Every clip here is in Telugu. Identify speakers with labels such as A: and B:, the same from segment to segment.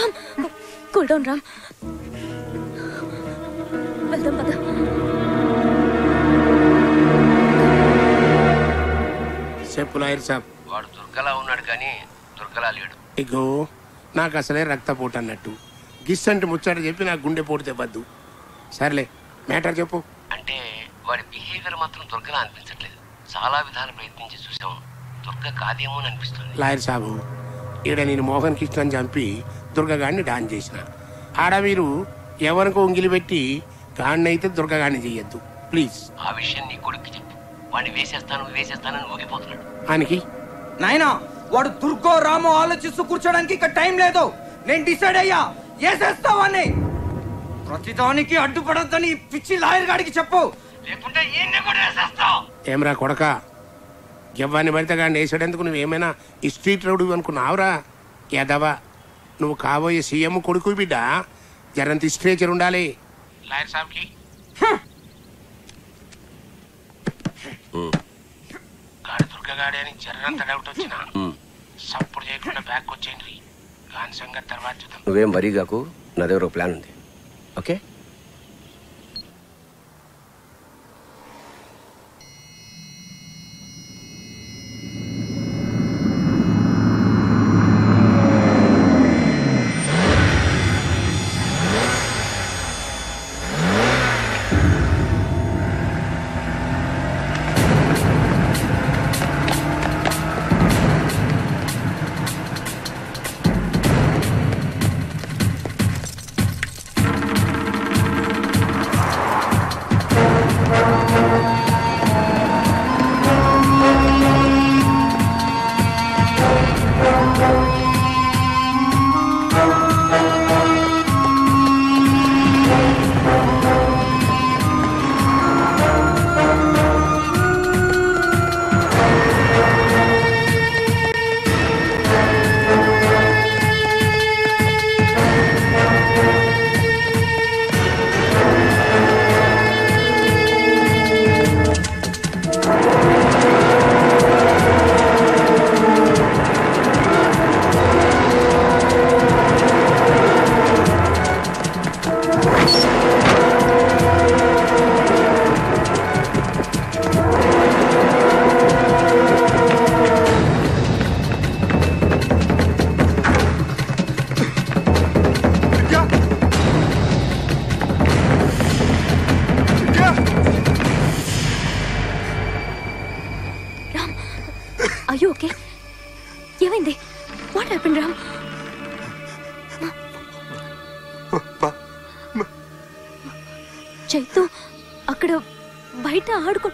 A: రామ్ కూల్ డౌన్ రామ్, వెళ్దాం పద.
B: చెప్పు లాయర్ సాబ్.
C: వాడు దుర్గలా ఉన్నాడు కానీ దుర్గలా లేడు.
B: ఇగో నాకు అసలే రక్తపోటు అన్నట్టు గిస్సంటి ముచ్చట చెప్పి నాకు గుండె పోటు తెవ్వద్దు. సర్లే మ్యాటర్ చెప్పు.
C: అంటే వాడి బిహేవియర్ మాత్రం దుర్గలా అనిపించట్లేదు. చాలా విధాలు ప్రయత్నించి చూసాం, దుర్గ కాదేమో అని అనిపిస్తుంది.
B: లాయర్ సాబు, ఈడ నేను మోహన్ కృష్ణని చంపి దుర్గగాడిని డాన్ చేసిన. ఆడ మీరు ఎవరికో ఉంగిలి పెట్టి గాడినైతే దుర్గగాడిని చెయ్యొద్దు ప్లీజ్.
C: ఆ విషయం నీ కొడుక్కి చెప్పు. వాడిని వేసేస్తానని ఊగిపోతున్నాడు.
B: ఆయనకి
D: నాయనా వాడు దుర్గో రామో ఆలోచిస్తూ కూర్చోడానికి ఇక్కడ టైం లేదు. నేను డిసైడ్ అయ్యా, వేసేస్తావని. ప్రతిదానికి అడ్డుపడద్దని పిచ్చి లాయర్ గాడికి చెప్పు, లేకుంటే
B: ఏమరా కొడక, ఎవ్వని పడితే గాడిని వేసాడేందుకు నువ్వేమైనా ఈ స్ట్రీట్ రౌడీ అనుకున్నావురా? ఎదవా, నువ్వు కాబోయే సీఎం కొడుకు బిడ్డ, జరంత స్ట్రేచర్ ఉండాలి. లాయర్ సాబ్కి గాడి దుర్గగాడి అని జర్రంత డౌట్ వచ్చిన సప్పుడు చేయకుండా బ్యాక్ వచ్చేయండి. గాని సంగతి తర్వాత చూద్దాం.
C: నువ్వేం వరీ కాకు, నా దగ్గర ఒక ప్లాన్ ఉంది. ఓకే?
A: ఏమైంది? What happened Ram? చైతు అక్కడ బయట ఆడుకో.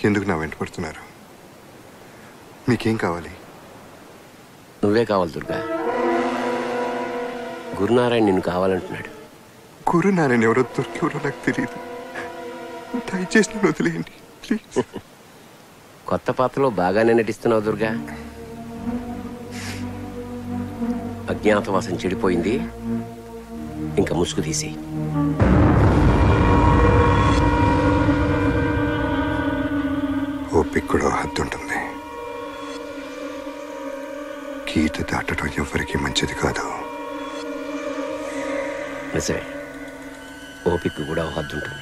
E: ఎందుకు నా వెంట పడుతున్నారు? మీకేం కావాలి?
C: నువ్వే కావాలి దుర్గా. గురునారాయణ నిన్ను కావాలంటున్నాడు.
E: గురునారాయణ ఎవరో దొరికెవరో నాకు తెలియదు. దయచేసి నన్ను వదిలేయండి ప్లీజ్.
C: కొత్త పాత్రలో బాగానే నటిస్తున్నావు దుర్గా. అజ్ఞాతవాసం చెడిపోయింది, ఇంకా ముసుగు తీసి.
E: ఓపిక కూడా హద్దు ఉంటుంది. గీత దాటడం ఎవరికి మంచిది కాదు.
C: నిజమే, ఓపిక కూడా హద్దు ఉంటుంది.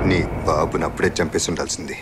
E: నీ బాబుని అప్పుడే చంపేసి ఉండాల్సింది.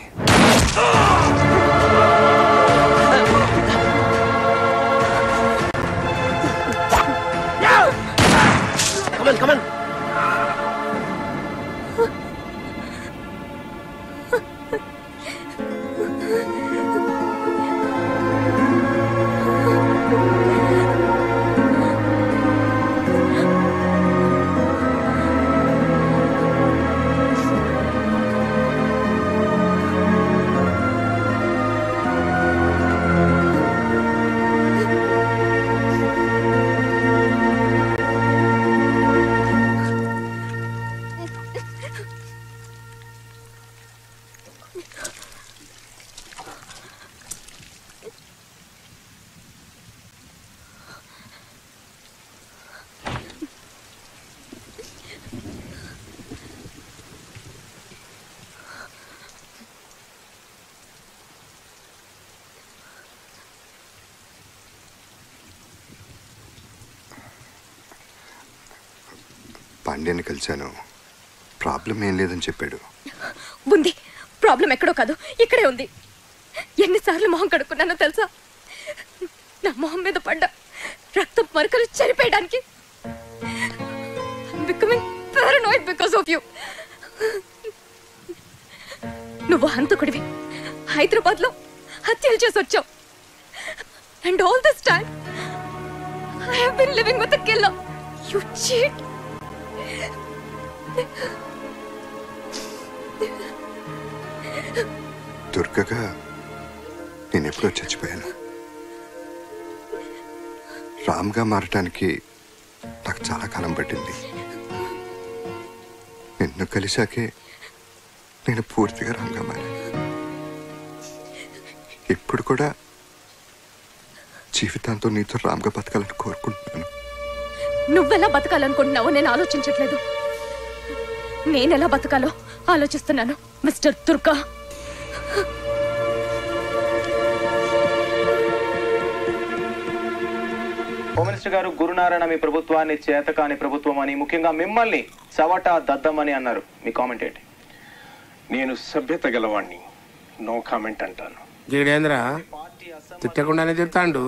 E: పాండ్యాన్ని కలిశాను. ప్రాబ్లం ఏం లేదని చెప్పాడు.
A: ఉంది ప్రాబ్లం, ఎక్కడో కాదు ఇక్కడే ఉంది. ఎన్నిసార్లు మొహం కడుక్కున్నానో తెలుసా? నా మొహం మీద పడ్డ రక్తం మరకలు చనిపోయడానికి. నువ్వు హంతకుడివి, హైదరాబాద్ లో హత్యలు చేసి వచ్చావు. And all this time I have been living with the killer. You cheat.
E: దుర్గగా నేనెప్పుడో చచ్చిపోయాను. రామ్గా మారటానికి నాకు చాలా కాలం పట్టింది. నిన్ను కలిశాకే నేను పూర్తిగా రామ్గా మారాను. ఇప్పుడు కూడా జీవితాంతో నీతో రామ్గా బతకాలని కోరుకుంటున్నాను.
A: నువ్వెలా బతకాలనుకుంటున్నావో నేను ఆలోచించట్లేదు. నేనెలా బతకాలో ఆలోచిస్తున్నాను మిస్టర్ దుర్గా.
F: హోమ్ మినిస్టర్ గారు, గురునారాయణ మీ ప్రభుత్వాన్ని చేతకాని ప్రభుత్వం అని, ముఖ్యంగా మిమ్మల్ని చవట దద్దమని అన్నారు. మీ కామెంట్ ఏంటి?
G: నేను సభ్యత గలవాణ్ణి, నో కామెంట్ అంటాను.
B: జీడేంద్ర తిట్టకుండానే తిడతాండు.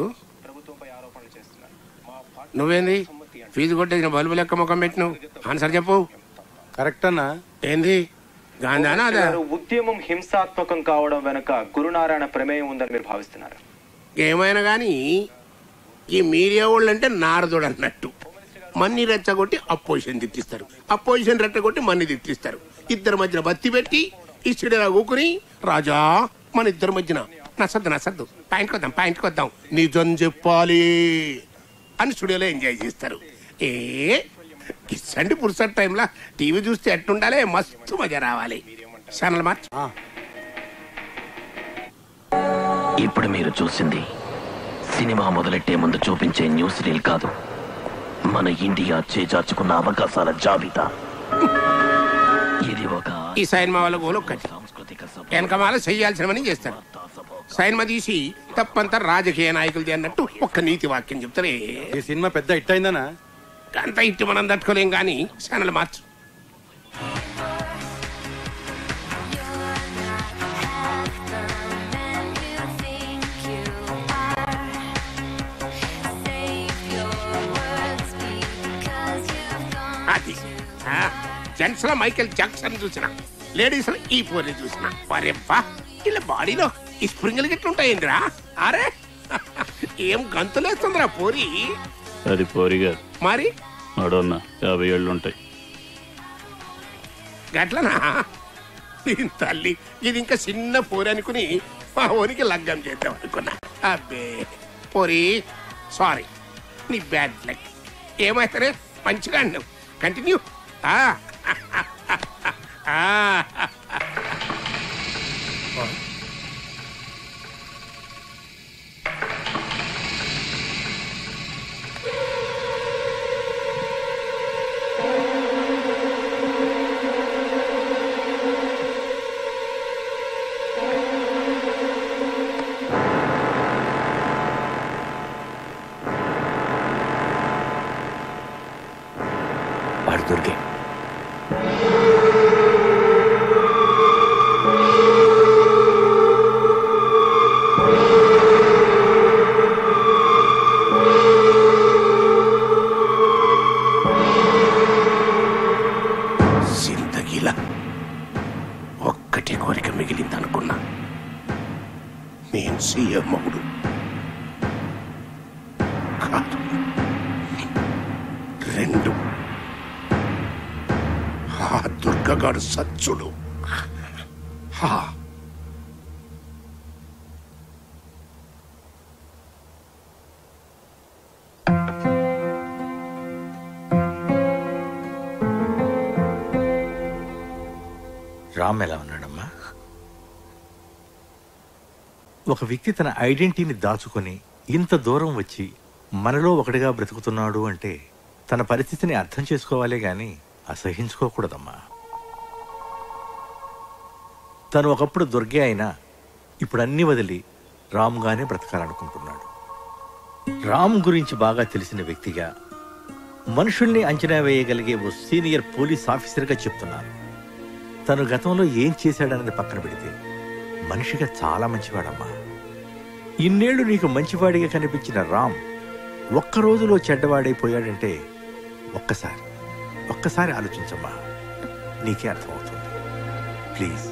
F: ప్రభుత్వంపై ఆరోపణలు చేస్తున్నారు.
B: నువ్వేంది ఫీజు కొట్టేసిన బల్బు లెక్క ముఖం పెట్టిను? ఆన్సర్ చెప్పు.
H: కరెక్ట్ అన్నా.
B: ఏంది గాంధానా? అదా
F: ఉద్యమం హింసాత్మకం కావడం వెనుక గురునారాయణ ప్రమేయం ఉందని మీరు భావిస్తున్నారు?
B: ఏమైనా కానీ ఈ మీడియా వాళ్ళు అంటే నారదుడు అన్నట్టు. మన్ని రెచ్చగొట్టి అపోజిషన్ తిట్టిస్తారు, అపోజిషన్ రెచ్చగొట్టి మన్ని తిట్టిస్తారు. ఇద్దరి మధ్యన బత్తి పెట్టి ఇచ్చిడేలా కూకుని రాజా మన ఇద్దరి మధ్యన నసద్దు పాయింట్కి వద్దాం నిజం చెప్పాలి అని స్టూడియోలో ఎంజాయ్ చేస్తారు. ఇచ్చండి పురుసట్ టైంలో టీవీ చూస్తే ఎట్టుండాలి, మస్తు మజా రావాలి. Channel March.
I: ఇప్పుడు మీరు చూసింది సినిమా మొదలెట్టే ముందు చూపించే న్యూస్ రీల్ కాదు, మన ఇండియా చేజార్చుకున్న అవకాశాల జాబితా. ఇది ఒక
B: ఈ సినిమా వాళ్ళ గోలు ఒక్కటి, వెనకమాల చెయ్యాల్సినవని చేస్తారు. సినిమా తీసి తప్పంతా రాజకీయ నాయకులది అన్నట్టు ఒక్క నీతి వాక్యం చెప్తారే.
H: ఈ సినిమా పెద్ద హిట్ అయిందనా?
B: అంత ఇట్టు మనం తట్టుకోలేం కానీ ఛానల్ మార్చు. అది జెంట్స్ లో మైకేల్ జాక్సన్ చూసిన, లేడీస్ లో ఈ పోరిని చూసిన. వరెవ్వా ఇలా బాడీలో ఈ స్ప్రింగులు గిట్లుంటాయిందిరా. అరే ఏం గంతులేస్తుందిరా పోరి.
J: అది పోరిగా
B: మరి
J: ఆడన్నా 50 ఏళ్ళు ఉంటాయి.
B: గట్లనా? దీని తల్లి ఇది ఇంకా చిన్న పోరి అనుకుని మా ఊరికి లగ్గం చేద్దాం అనుకున్నా. అబ్బే పోరి సారీ, నీ బ్యాడ్ లక్. ఏమైతే మంచిగా అన్నావు. కంటిన్యూ.
I: వాడు దొరికే.
B: జిందగీలా ఒక్కటి కోరిక మిగిలిందనుకున్నా. నేను సీఎం అవుడు కాదు, 2 ఆ దుర్గగాడు సచ్చుడు.
H: రామ్ ఎలా ఉన్నాడమ్మా? ఒక వ్యక్తి తన ఐడెంటిటీని దాచుకొని ఇంత దూరం వచ్చి మనలో ఒకటిగా బ్రతుకుతున్నాడు అంటే తన పరిస్థితిని అర్థం చేసుకోవాలే గాని అసహించుకోకూడదమ్మా. తను ఒకప్పుడు దుర్గే అయినా ఇప్పుడు అన్ని వదిలి రామ్గానే బ్రతకాలనుకుంటున్నాడు. రామ్ గురించి బాగా తెలిసిన వ్యక్తిగా, మనుషుల్ని అంచనా వేయగలిగే ఓ సీనియర్ పోలీస్ ఆఫీసర్గా చెప్తున్నాను. తను గతంలో ఏం చేశాడన్నది పక్కన పెడితే మనిషిగా చాలా మంచివాడమ్మా. ఇన్నేళ్లు నీకు మంచివాడిగా కనిపించిన రామ్ ఒక్క రోజులో చెడ్డవాడైపోయాడంటే ఒక్కసారి ఆలోచించమ్మా, నీకే అర్థమవుతుంది. ప్లీజ్.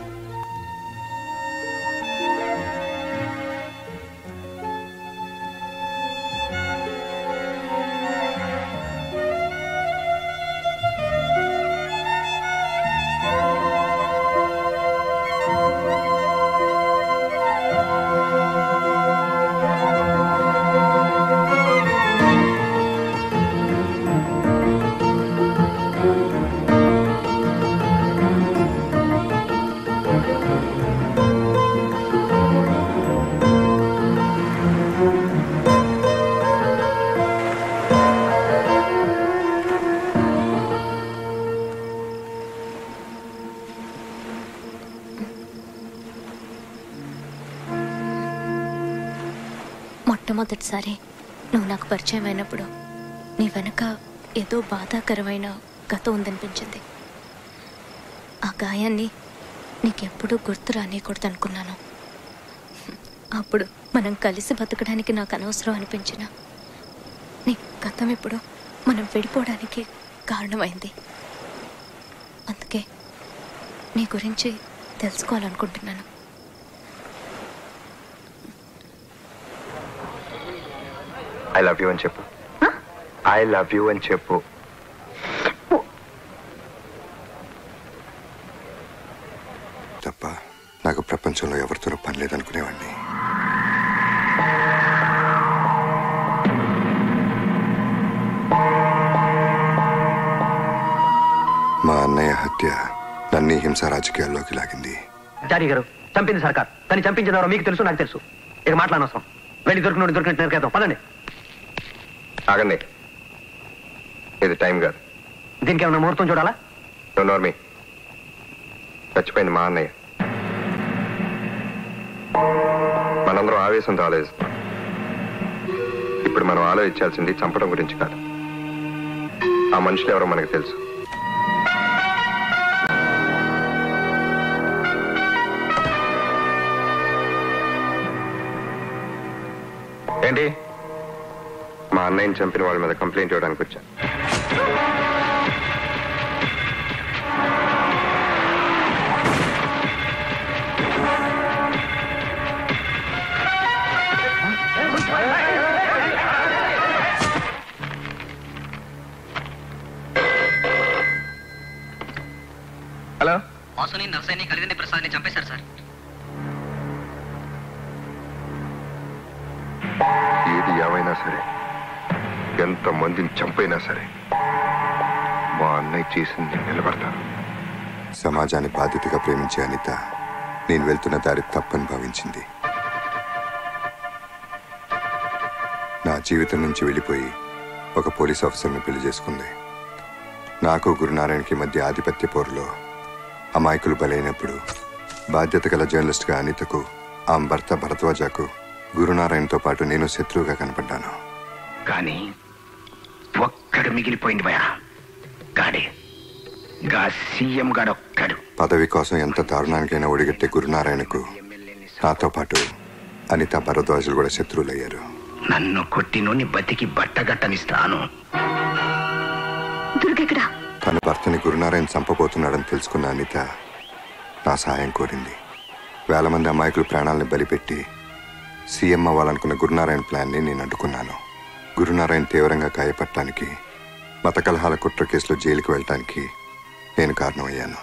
A: మొట్టమొదటిసారి నువ్వు నాకు పరిచయం అయినప్పుడు నీ వెనక ఏదో బాధాకరమైన కథ ఉందనిపించింది. ఆ గాయాన్ని నీకెప్పుడూ గుర్తు రానియకూడదు అనుకున్నాను. అప్పుడు మనం కలిసి బతకడానికి నాకు అనవసరం అనిపించిన నీ గతం ఇప్పుడు మనం విడిపోవడానికి కారణమైంది. అందుకే నీ గురించి తెలుసుకోవాలనుకుంటున్నాను.
E: ఐ లవ్ యూ అని చెప్పు. ఐ లవ్ యూ అని చెప్పు. తప్ప నాకు ప్రపంచంలో ఎవరితోనూ పని లేదనుకునేవాడిని. మా అన్నయ్య హత్య నన్ను హింస రాజకీయాల్లోకి లాగింది.
C: జారీ గారు, చంపింది సర్కార్, కానీ చంపించిన ఎవరో మీకు తెలుసు, నాకు తెలుసు. ఇక మాట్లాడనవసరం. వెళ్ళి దొరికినట్టు నరికేద్దాం. పదండి.
E: ఆగండి, ఇది టైం కాదు.
C: దీనికి ఏమైనా ముహూర్తం చూడాలా?
E: నోర్మి, చచ్చిపోయింది మా అన్నయ్య. మనందరం ఆవేశంతో ఆలోచిస్తాం. ఇప్పుడు మనం ఆలోచించాల్సింది చంపడం గురించి కాదు. ఆ మనుషులు ఎవరో మనకు తెలుసు. ఏంటి? మా అన్నయ్యని చంపిన వాళ్ళ మీద కంప్లైంట్ ఇవ్వడానికి వచ్చా.
C: హలో,
K: వాసుని నర్సయ్యని కలివింది ప్రసాద్ని చంపేశారు సార్.
E: ఏది ఏమైనా సరే, ఎంత మందిని చంపైనా సరే, మా అన్నయ్య చేసింది నిలబడతాను.
L: సమాజాన్ని బాధ్యతగా ప్రేమించే అనిత నేను వెళ్తున్న దారి తప్పని భావించింది. నా జీవితం నుంచి వెళ్ళిపోయి ఒక పోలీస్ ఆఫీసర్ని పెళ్లి చేసుకుంది. నాకు గురునారాయణకి మధ్య ఆధిపత్య పోరులో అమాయకులు బలైనప్పుడు బాధ్యత గల జర్నలిస్ట్గా అనితకు, ఆమె భర్త భరద్వాజకు గురునారాయణతో పాటు నేను శత్రువుగా కనపడ్డాను.
C: కానీ ఒక్కడు మిగిలిపోయింది భయ. గాడే గా సీఎం గాడొక్కడు.
L: పదవి కోసం ఎంత దారుణానికైనా ఒడిగట్టే గురునారాయణకు నాతో పాటు అనిత భరద్వాజులు కూడా శత్రువులయ్యారు.
C: నన్ను కొట్టినోని బతికి బట్టగట్టనిస్తాను.
L: తన భర్తని గురునారాయణ చంపబోతున్నాడని తెలుసుకున్న అనిత నా సహాయం కోరింది. వేల మంది అమాయకులు ప్రాణాలను బలిపెట్టి సీఎం అవ్వాలనుకున్న గురునారాయణ ప్లాన్ని నేను అడ్డుకున్నాను. గురునారాయణ తీవ్రంగా గాయపడటానికి, మత కలహాల కుట్ర కేసులో జైలుకి వెళ్ళటానికి నేను కారణమయ్యాను.